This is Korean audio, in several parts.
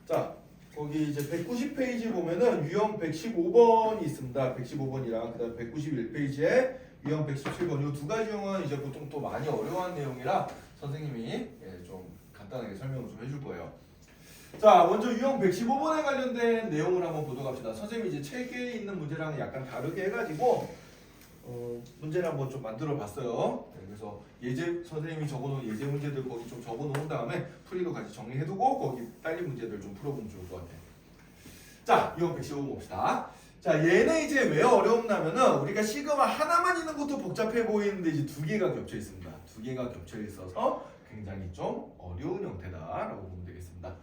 자, 거기 이제 190페이지 보면은 유형 115번이 있습니다. 115번이랑 그다음 191페이지에 유형 117번 이 두 가지 유형은 이제 보통 또 많이 어려운 내용이라 선생님이 좀 간단하게 설명을 좀 해줄 거예요. 자, 먼저 유형 115번에 관련된 내용을 한번 보도록 합시다. 선생님이 이제 책에 있는 문제랑 약간 다르게 해가지고 문제를 한번 좀 만들어 봤어요. 그래서 예제 선생님이 적어놓은 예제 문제들 거기 좀 적어놓은 다음에 풀이도 같이 정리해두고 거기 딸린 문제들 좀 풀어보면 좋을 것 같아요. 자, 유형 115번 봅시다. 자, 얘네 이제 왜 어려웠냐면은 우리가 시그마 하나만 있는 것도 복잡해 보이는데 이제 두 개가 겹쳐 있습니다. 두 개가 겹쳐 있어서 굉장히 좀 어려운 형태다라고 보면 되겠습니다.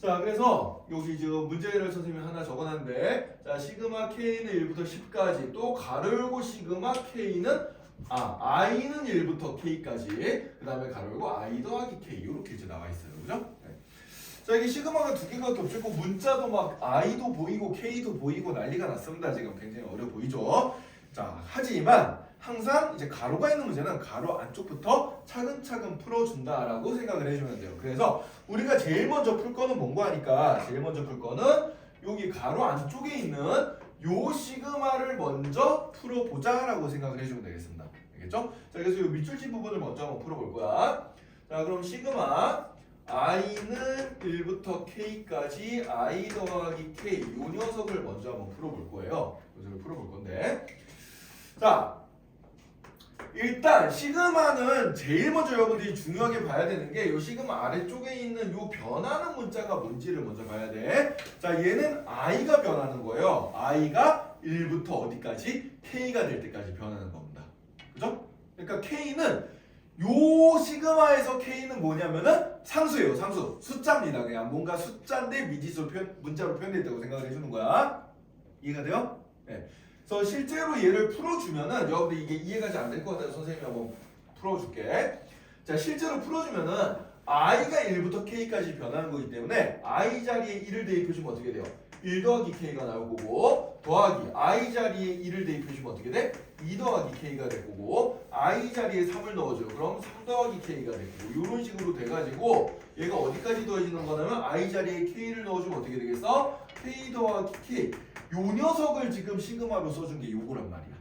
자, 그래서 여기 지금 문제를 선생님이 하나 적어놨는데, 자, 시그마 K는 1부터 10까지, 또 가로 열고 시그마 K는 I는 1부터 K까지, 그 다음에 가로 열고 I 더하기 K 이렇게 이제 나와 있어요, 그죠? 네. 자, 이게 시그마가 두 개가 겹치고 문자도 막 I도 보이고 K도 보이고 난리가 났습니다. 지금 굉장히 어려 보이죠? 자, 하지만 항상 이제 가로가 있는 문제는 가로 안쪽부터 차근차근 풀어준다라고 생각을 해주면 돼요. 그래서 우리가 제일 먼저 풀 거는 뭔고 하니까 제일 먼저 풀 거는 여기 가로 안쪽에 있는 요 시그마를 먼저 풀어보자라고 생각을 해주면 되겠습니다. 알겠죠? 자, 그래서 이 밑줄치 부분을 먼저 한번 풀어볼 거야. 자, 그럼 시그마 i는 1부터 k까지 i 더하기 k 요 녀석을 먼저 한번 풀어볼 거예요. 녀석을 풀어볼 건데, 자, 일단 시그마는 제일 먼저 여러분들이 중요하게 봐야 되는 게 이 시그마 아래쪽에 있는 이 변하는 문자가 뭔지를 먼저 봐야 돼. 자, 얘는 i가 변하는 거예요. i가 1부터 어디까지? k가 될 때까지 변하는 겁니다. 그죠? 그러니까 k는 요 시그마에서 k는 뭐냐면은 상수예요. 상수. 숫자입니다. 그냥 뭔가 숫자인데 미지수로 문자로 표현됐다고 생각을 해주는 거야. 이해가 돼요? 네. 그래서 실제로 얘를 풀어주면은 여러분들 이게 이해가 잘 안 될 것 같아서 선생님이 한번 풀어줄게. 자, 실제로 풀어주면은 i가 1부터 k까지 변하는 거기 때문에 i 자리에 1을 대입해주면 어떻게 돼요? 1 더하기 k가 나올 거고, 더하기 i 자리에 1을 대입해주면 어떻게 돼? 2 더하기 k가 될 거고, i 자리에 3을 넣어줘요. 그럼 3 더하기 k가 될 거고, 이런 식으로 돼가지고 얘가 어디까지 더해지는 거냐면 i 자리에 k를 넣어주면 어떻게 되겠어? k 더하기 k. 요 녀석을 지금 시그마로 써준 게 요거란 말이야.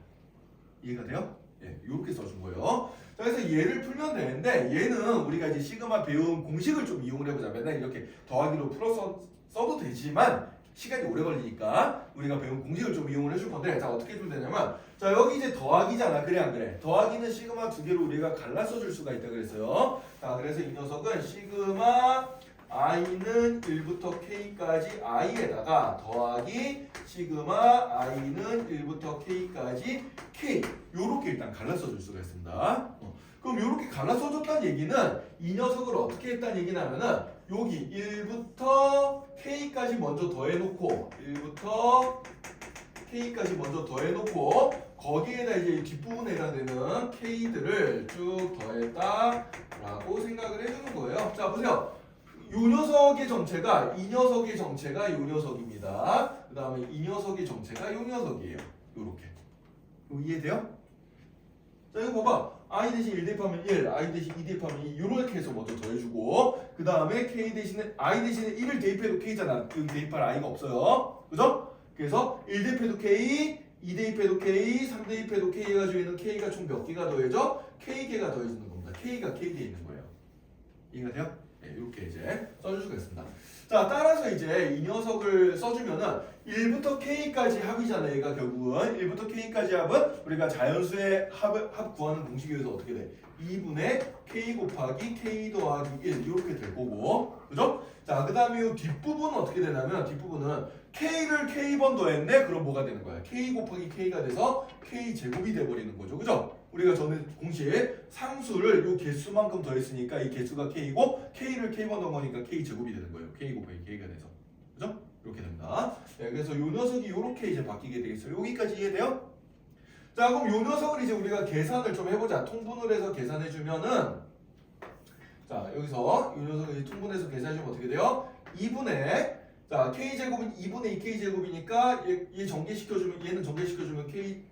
이해가 돼요? 예, 요렇게 써준 거예요. 자, 그래서 얘를 풀면 되는데 얘는 우리가 이제 시그마 배운 공식을 좀 이용을 해보자. 맨날 이렇게 더하기로 풀어서 써도 되지만 시간이 오래 걸리니까 우리가 배운 공식을 좀 이용을 해줄 건데, 자, 어떻게 해주면 되냐면, 자, 여기 이제 더하기잖아. 그래 안 그래? 더하기는 시그마 두 개로 우리가 갈라서 줄 수가 있다 그랬어요. 자, 그래서 이 녀석은 시그마 i는 1부터 k까지 i에다가 더하기 시그마 i는 1부터 k까지 k 요렇게 일단 갈라서 줄 수가 있습니다. 그럼 요렇게 갈라서 줬다는 얘기는 이 녀석을 어떻게 했다는 얘기는 하면은 여기 1부터 k까지 먼저 더해놓고 1부터 k까지 먼저 더해놓고 거기에다 이제 뒷부분에 해당되는 k들을 쭉 더했다라고 생각을 해주는 거예요. 자, 보세요. 요 녀석의 정체가 이 녀석의 정체가 요 녀석입니다. 그 다음에 이 녀석의 정체가 요 녀석이에요. 요렇게. 이해돼요? 자, 이거 봐봐. i 대신 1 대입하면 1, i 대신 2 대입하면 2 요렇게 해서 먼저 더해주고, 그 다음에 k 대신에 i 대신에 1을 대입해도 k잖아. 여기 대입할 i가 없어요. 그죠? 그래서 1 대입해도 k, 2 대입해도 k, 3 대입해도 k 해가지고 있는 k가 총 몇 개가 더해져? k개가 더해지는 겁니다. k가 k개에 있는 거예요. 이해가 돼요? 네, 이렇게 이제 써줄 수가 있습니다. 자, 따라서 이제 이 녀석을 써주면은 1부터 k까지 합이잖아요. 얘가 결국은 1부터 k까지 합은 우리가 자연수의 합 구하는 공식에 의해서 어떻게 돼? 2분의 k 곱하기 k 더하기 1 이렇게 될 거고, 그죠? 자, 그 다음에 이 뒷부분은 어떻게 되냐면 뒷부분은 k를 k번 더했네? 그럼 뭐가 되는 거야? k 곱하기 k가 돼서 k 제곱이 돼버리는 거죠. 그죠? 우리가 전에 공식 상수를 요 개수만큼 더했으니까 이 개수가 k고 k를 k번 더한 거니까 k 제곱이 되는 거예요. k 곱하기 k가 돼서. 그죠? 이렇게 됩니다. 네, 그래서 요 녀석이 요렇게 이제 바뀌게 되겠어요. 여기까지 이해돼요? 자, 그럼 요 녀석을 이제 우리가 계산을 좀 해보자. 통분을 해서 계산해주면은, 자, 여기서 이 녀석을 이제 통분해서 계산해주면 어떻게 돼요? 2분의, 자, k제곱은 2분의 2k제곱이니까 얘 정개시켜주면, 얘는 정개시켜주면 k,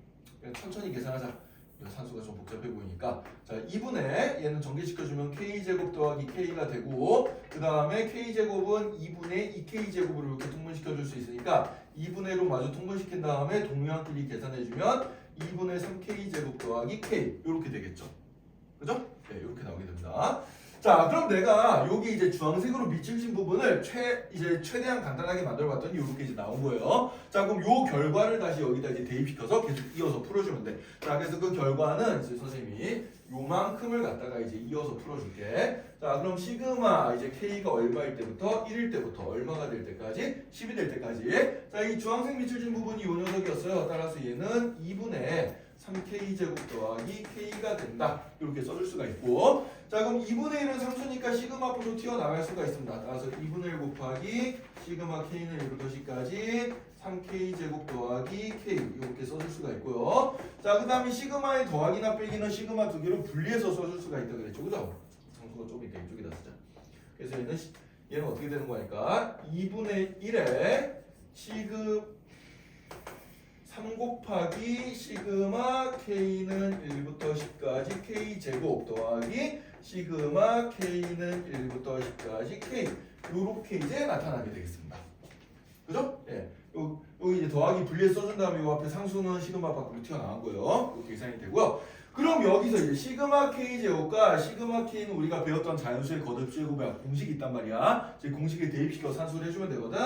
천천히 계산하자. 산수가 좀 복잡해 보이니까 자 2분의 얘는 전개시켜주면 k제곱 더하기 k가 되고 그 다음에 k제곱은 2분의 2k제곱으로 이렇게 통분시켜줄 수 있으니까 2분의로 마주 통분시킨 다음에 동류항끼리 계산해주면 2분의 3k제곱 더하기 k 이렇게 되겠죠. 그죠? 네, 이렇게 나오게 됩니다. 자, 그럼 내가 여기 이제 주황색으로 밑줄진 부분을 이제 최대한 간단하게 만들어봤더니 이렇게 이제 나온 거예요. 자, 그럼 요 결과를 다시 여기다 이제 대입시켜서 계속 이어서 풀어주면 돼. 자, 그래서 그 결과는 이제 선생님이 요만큼을 갖다가 이제 이어서 풀어줄게. 자, 그럼 시그마 이제 k가 얼마일 때부터 1일 때부터 얼마가 될 때까지 10이 될 때까지. 자, 이 주황색 밑줄진 부분이 요 녀석이었어요. 따라서 얘는 2분의 3k제곱 더하기 k가 된다. 이렇게 써줄 수가 있고 자 그럼 2분의 1은 상수니까 시그마 앞으로 튀어나갈 수가 있습니다. 따라서 2분의 1 곱하기 시그마 k는 1부터 c까지 3k제곱 더하기 k 이렇게 써줄 수가 있고요. 자 그 다음에 시그마의 더하기나 빼기는 시그마 두 개로 분리해서 써줄 수가 있다 그랬죠. 그죠? 상수가 좀 있다 이쪽에다 쓰자. 그래서 얘는 어떻게 되는 거니까 2분의 1에 시그 3 곱하기 시그마 k는 1부터 10까지 k제곱 더하기 시그마 k는 1부터 10까지 k 요렇게 이제 나타나게 되겠습니다. 그죠? 예. 여기 이제 더하기 분리해 써준 다음에 요 앞에 상수는 시그마 밖으로 튀어나온 거예요. 이렇게 계산이 되고요. 그럼 여기서 이제 시그마 k제곱과 시그마 k는 우리가 배웠던 자연수의 거듭제곱의 공식이 있단 말이야. 이제 공식에 대입시켜 산수를 해주면 되거든.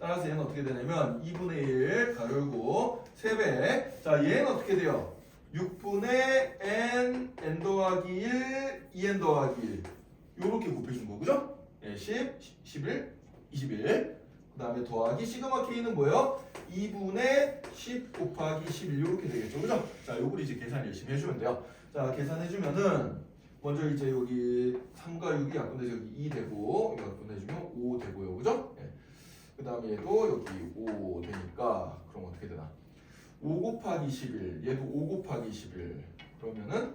따라서 얘는 어떻게 되냐면 2분의 1 가로 열고 3배. 자 얘는 어떻게 돼요? 6분의 n 더하기 1 2n 더하기 1 요렇게 곱해준 거 그죠? 예, 10, 11, 21 그 다음에 더하기 시그마 k는 뭐예요? 2분의 10 곱하기 11 이렇게 되겠죠 그죠? 자 요걸 이제 계산 열심히 해주면 돼요. 자 계산해주면은 먼저 이제 여기 3과 6이 약분돼서 여기 2 되고 여기 약분해주면 5 되고요 그죠? 예. 그 다음에 얘도 여기 5 되니까 그럼 어떻게 되나 5 곱하기 11 얘도 5 곱하기 11 그러면은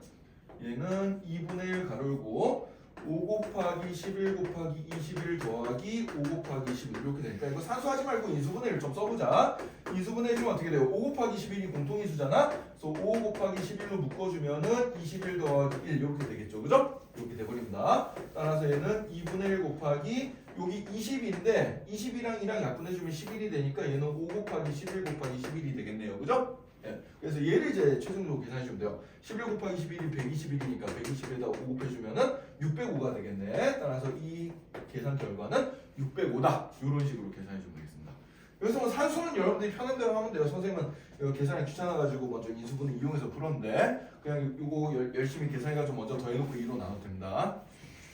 얘는 2분의 1 가로 열고 5 곱하기 11 곱하기 21 더하기 5 곱하기 11 이렇게 되니까 이거 산수하지 말고 인수분해 1 좀 써보자. 인수분해 해주면 어떻게 돼요? 5 곱하기 11이 공통인수잖아. 그래서 5 곱하기 11로 묶어주면은 21 더하기 1 이렇게 되겠죠. 그죠? 이렇게 돼버립니다. 따라서 얘는 2분의 1 곱하기 여기 20인데 20이랑 2랑 약분해주면 11이 되니까 얘는 5 곱하기 11 곱하기 11이 되겠네요. 그죠? 예. 그래서 얘를 이제 최종적으로 계산해주면 돼요. 11 곱하기 11이 121이니까 121에다 5 곱해주면은 605가 되겠네. 따라서 이 계산 결과는 605다. 이런 식으로 계산해주면 되겠습니다. 그래서 뭐 산수는 여러분들이 편한 대로 하면 돼요. 선생님은 이거 계산이 귀찮아가지고 먼저 인수분해 이용해서 풀었는데 그냥 이거 열심히 계산해가지고 먼저 더해놓고 2로 나눠도 됩니다.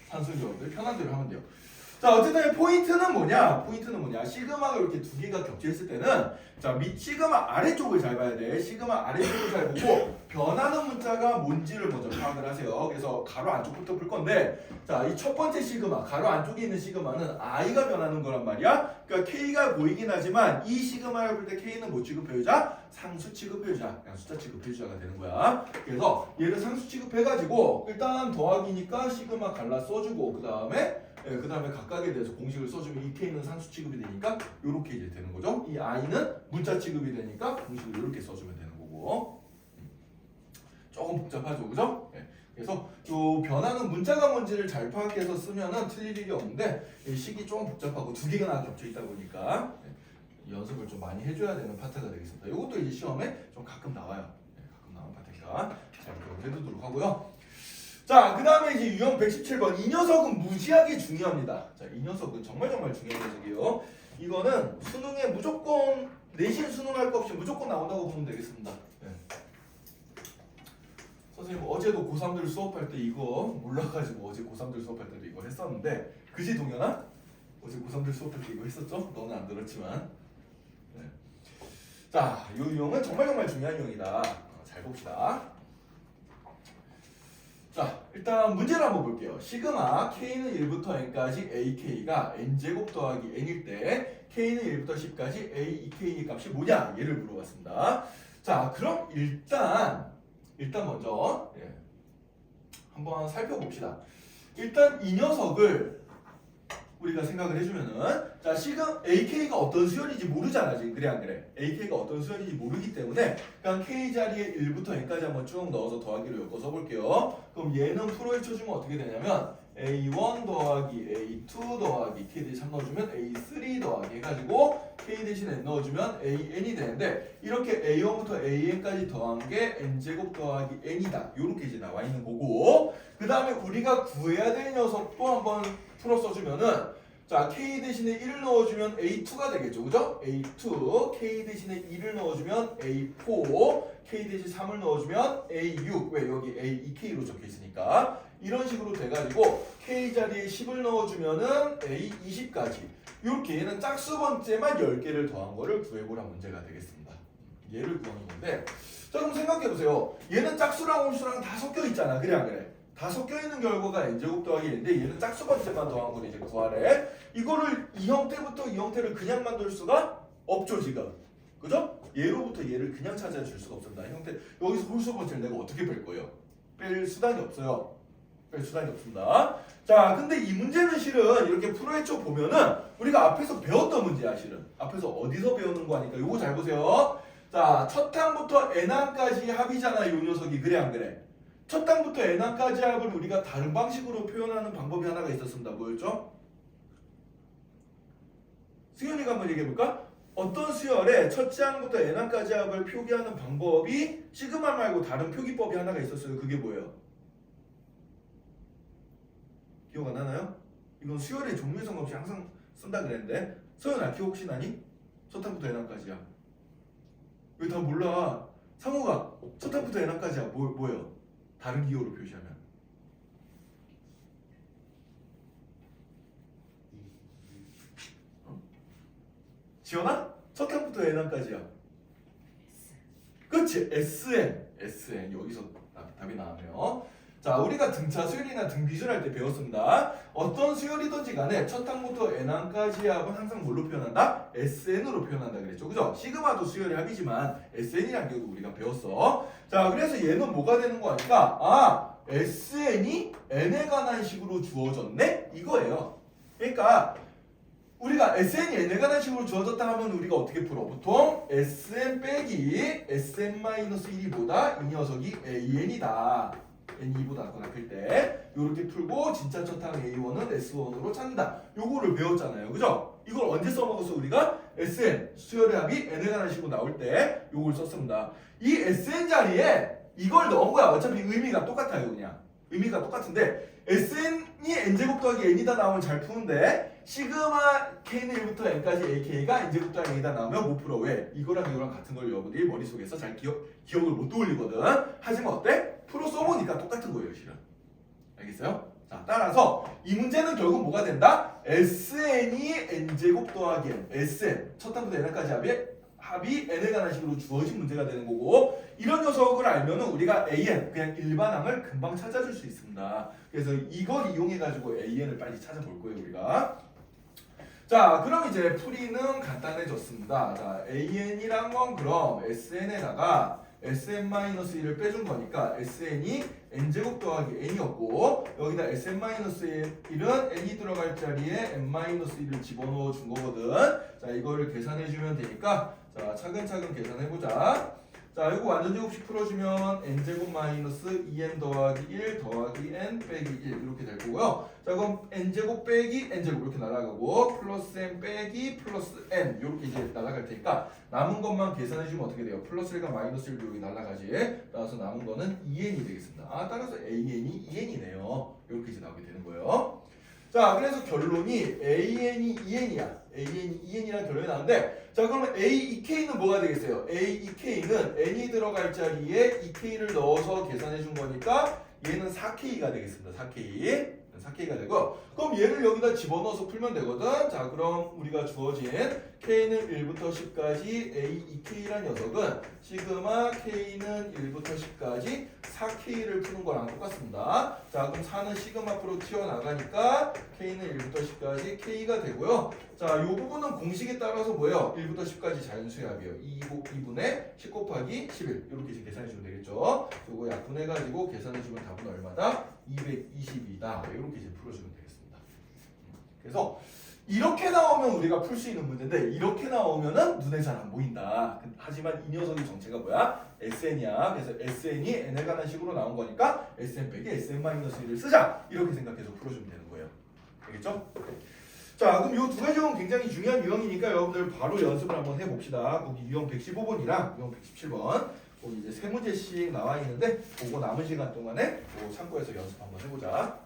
산수는 여러분들 편한 대로 하면 돼요. 자 어쨌든 포인트는 뭐냐? 시그마가 이렇게 두 개가 겹쳐있을 때는 자 시그마 아래쪽을 잘 봐야 돼. 시그마 아래쪽을 잘 보고 변하는 문자가 뭔지를 먼저 파악을 하세요. 그래서 가로 안쪽부터 풀 건데 자 이 첫 번째 시그마 가로 안쪽에 있는 시그마는 i가 변하는 거란 말이야. 그러니까 k가 보이긴 하지만 이 시그마를 볼 때 k는 뭐 취급해주자? 상수 취급해주자. 그냥 숫자 취급해주자가 되는 거야. 그래서 얘를 상수 취급해가지고 일단 더하기니까 시그마 갈라 써주고 그 다음에 각각에 대해서 공식을 써주면 이 k는 상수 취급이 되니까 이렇게 이제 되는 거죠. 이 i는 문자 취급이 되니까 공식을 이렇게 써주면 되는 거고. 조금 복잡하죠, 그죠? 네. 그래서 요 변하는 문자가 뭔지를 잘 파악해서 쓰면은 틀릴 일이 없는데 식이 좀 복잡하고 두 개가 겹쳐 있다 보니까 연습을 좀 많이 해줘야 되는 파트가 되겠습니다. 이것도 이제 시험에 좀 가끔 나와요. 가끔 나오는 파트니까 잘 기억을 해두도록 하고요. 자, 그 다음에 이제 유형 117번. 이 녀석은 무지하게 중요합니다. 자, 이 녀석은 정말 중요한 녀석이에요. 이거는 수능에 무조건 내신 수능할 거 없이 무조건 나온다고 보면 되겠습니다. 네. 선생님 어제도 고3들 수업할 때 이거 몰라가지고 어제 고3들 수업할 때도 이거 했었는데 그지 동현아? 어제 고3들 수업할 때 이거 했었죠? 너는 안 들었지만. 네. 자, 이 유형은 정말 중요한 유형이다. 잘 봅시다. 자, 일단 문제를 한번 볼게요. 시그마 k는 1부터 n까지 ak가 n제곱 더하기 n일 때 k는 1부터 10까지 a, 2k 값이 뭐냐? 얘를 물어봤습니다. 자, 그럼 일단 먼저 한번 살펴봅시다. 일단 이 녀석을 우리가 생각을 해주면은 자 지금 AK가 어떤 수열인지 모르잖아 지금 그래 안 그래? AK가 어떤 수열인지 모르기 때문에 그냥 K 자리에 1부터 n까지 한번 쭉 넣어서 더하기로 엮어 써볼게요. 그럼 얘는 풀어헤 쳐주면 어떻게 되냐면 A1 더하기 A2 더하기 K 대신 3 넣어주면 A3 더하기 해가지고 K 대신 n 넣어주면 AN이 되는데 이렇게 A1부터 AN까지 더한 게 n제곱 더하기 n이다. 요렇게 이제 나와 있는 거고 그 다음에 우리가 구해야 될 녀석도 한번 풀어 써주면은 자 K 대신에 1을 넣어주면 A2가 되겠죠. 그죠? A2 K 대신에 2를 넣어주면 A4 K 대신 3을 넣어주면 A6 왜 여기 A2K로 적혀 있으니까 이런 식으로 돼가지고 K 자리에 10을 넣어주면은 A20까지 이렇게 얘는 짝수 번째만 10개를 더한 거를 구해보란 문제가 되겠습니다. 얘를 구하는 건데 자 그럼 생각해보세요. 얘는 짝수랑 홀수랑 다 섞여 있잖아. 그래 안 그래? 다 섞여 있는 결과가 n제곱 더하기 n인데 얘는 짝수 번째만 더한 걸 이제 구하래. 이거를 이 형태부터 이 형태를 그냥 만들 수가 없죠 지금. 그죠? 얘로부터 얘를 그냥 찾아줄 수가 없습니다. 형태 여기서 홀수 번째를 내가 어떻게 뺄 거예요? 뺄 수단이 없어요. 뺄 수단이 없습니다. 자 근데 이 문제는 실은 이렇게 풀어헤쳐 보면은 우리가 앞에서 배웠던 문제야 실은. 앞에서 어디서 배우는 거 하니까 요거 잘 보세요. 자 첫 항부터 n항까지 합이잖아 요 녀석이. 그래 안 그래? 첫 항부터 n항까지 합을 우리가 다른 방식으로 표현하는 방법이 하나가 있었습니다. 뭐였죠? 수연이가 한번 얘기해볼까? 어떤 수열에 첫째 항부터 n항까지 합을 표기하는 방법이 시그마 말고 다른 표기법이 하나가 있었어요. 그게 뭐예요? 기억 안 나나요? 이건 수열의 종류에 상관없이 항상 쓴다 그랬는데 서연아 기억 혹시 나니? 첫 항부터 n항까지야. 왜 다 몰라? 상호가 첫 항부터 n항까지야. 뭐예요? 다른 기호로 표시하면 지연아? 첫 항부터 n항까지야. 그치? SN 여기서 답이 나왔네요. 자 우리가 등차 수열이나 등비술 할 때 배웠습니다. 어떤 수열이든지 간에 첫 항부터 n항까지 합은 항상 뭘로 표현한다? SN으로 표현한다 그랬죠. 그죠? 시그마도 수열의 합이지만 SN이라는 게 우리가 배웠어. 자 그래서 얘는 뭐가 되는 거 아니까 아 SN이 n에 관한 식으로 주어졌네? 이거예요. 그러니까 우리가 SN이 n에 관한 식으로 주어졌다 하면 우리가 어떻게 풀어? 보통 SN 빼기 SN-1보다 이 녀석이 AN이다. N2보다 작거나 클 때 요렇게 풀고 진짜 첫항 A1은 S1으로 찾는다. 요거를 배웠잖아요. 그죠? 이걸 언제 써먹었어 우리가? SN 수열의 합이 n에 관한 식으로 나올 때 요걸 썼습니다. 이 SN 자리에 이걸 넣은 거야. 어차피 의미가 똑같아요. 그냥 의미가 똑같은데 SN이 n제곱 더하기 n이다 나오면 잘 푸는데 시그마 k는 1부터 n까지 ak가 n제곱 더하기 n이다 나오면 못 풀어. 왜? 이거랑 이거랑 같은 걸 여러분들이 머릿속에서 잘 기억을 못 떠올리거든. 하지만 어때? 풀어 써보니까 똑같은 거예요 실은. 알겠어요? 자 따라서 이 문제는 결국 뭐가 된다? SN이 n제곱 더하기 n SN 첫 항부터 n까지 합이 n에 관한 식으로 주어진 문제가 되는 거고 이런 녀석을 알면은 우리가 AN 그냥 일반항을 금방 찾아줄 수 있습니다. 그래서 이걸 이용해 가지고 AN을 빨리 찾아볼 거예요 우리가. 자 그럼 이제 풀이는 간단해졌습니다. 자 AN이란 건 그럼 SN에다가 SN-1을 빼준 거니까 SN이 n제곱 더하기 n이었고 여기다 SN-1은 n이 들어갈 자리에 n-1을 집어넣어 준 거거든. 자 이거를 계산해 주면 되니까 자 차근차근 계산해보자. 자 이거 완전제곱식 풀어주면 n제곱 마이너스 2n 더하기 1 더하기 n 빼기 1 이렇게 될 거고요. 자 그럼 n제곱 빼기 n제곱 이렇게 날아가고 플러스 n 빼기 플러스 n 이렇게 이제 날아갈 테니까 남은 것만 계산해주면 어떻게 돼요? 플러스 1과 마이너스 1도 여기 날아가지. 따라서 남은 거는 2n이 되겠습니다. 따라서 AN이 2n이네요. 이렇게 이제 나오게 되는 거예요. 자 그래서 결론이 AN이 2n이야. AN이 2n이라는 결론이 나오는데 자 그러면 AEK는 뭐가 되겠어요? AEK는 n이 들어갈 자리에 EK를 넣어서 계산해 준 거니까 얘는 4K가 되겠습니다. 4K가 되고 그럼 얘를 여기다 집어넣어서 풀면 되거든. 자 그럼 우리가 주어진 K는 1부터 10까지 AEK란 녀석은 시그마 K는 1부터 10까지 4K를 푸는 거랑 똑같습니다. 자 그럼 4는 시그마 앞으로 튀어나가니까 K는 1부터 10까지 K가 되고요. 자 요 부분은 공식에 따라서 뭐예요? 1부터 10까지 자연수의 합이에요. 2분의 10 곱하기 11 이렇게 이제 계산해주면 되겠죠. 요거 약분해가지고 계산해주면 답은 얼마다? 220이다. 이렇게 이제 풀어주면 되겠습니다. 그래서 이렇게 나오면 우리가 풀 수 있는 문제인데 이렇게 나오면은 눈에 잘 안 보인다. 하지만 이 녀석의 정체가 뭐야? SN이야. 그래서 SN이 n에 관한 식으로 나온 거니까 SN 빼기 SN-1을 쓰자. 이렇게 생각해서 풀어주면 되는 거예요. 알겠죠? 자, 그럼 이 두 가지 유형 굉장히 중요한 유형이니까 여러분들 바로 연습을 한번 해봅시다. 거기 유형 115번이랑 유형 117번 거기 이제 세 문제씩 나와 있는데 그거 남은 시간 동안에 참고해서 연습 한번 해보자.